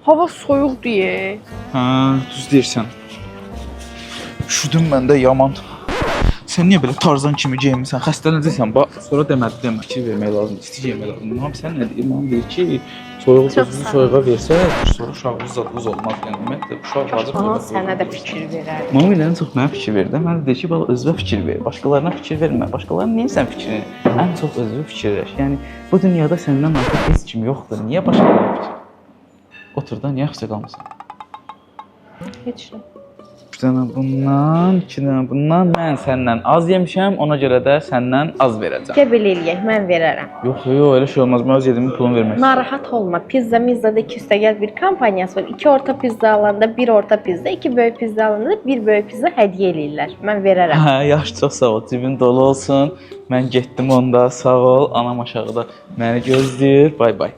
Hava soyuq deyə. Hə, düz deyirsən. Üşüdüm mən də yaman. Sən niyə belə Tarzan kimi geyinmisən? Xəstələnəcəksən. Bax, sonra demə. Fikir vermək lazımdır. İsti geyinmək lazımdır. Mam sən nə deyir? Mam deyir ki, soyuğa versək, sonra uşağımız zadımız olmaz. Yəni ümumiyyətlə uşaq vacib. Aha, sənə də fikir verərdim. Mam ilə çox mənə fikir verdi. Mən də deyir ki, bax özünə fikir ver. Başqalarına fikir vermə. Başqalarının niyə sən fikrini? Ən çox özünə fikirləş. Yəni bu dünyada səndən artıq heç kim yoxdur. Niyə başqalarına fikir? Otur da, niyə xəstə qalmısan? Heç nə. Bir dənə bundan, iki dənə bundan. Mən səndən az yemişəm, ona görə də səndən az verəcəm. Gəl belə eləyək, mən verərəm. Yox, elə şey olmaz. Mən öz yedimin pulunu vermək istəyirəm. Narahat olma. Mizza'da 2 üstəgəl bir kampaniyası var. 2 orta pizza alanda 1 orta pizza, 2 böyük pizza alanda 1 böyük pizza hədiyyə eləyirlər. Mən verərəm. Hə, yaxşı, çox sağ ol. Cibin dolu olsun. Mən getdim onda. Sağ ol. Anam aşağıda məni gözləyir. Bay bay.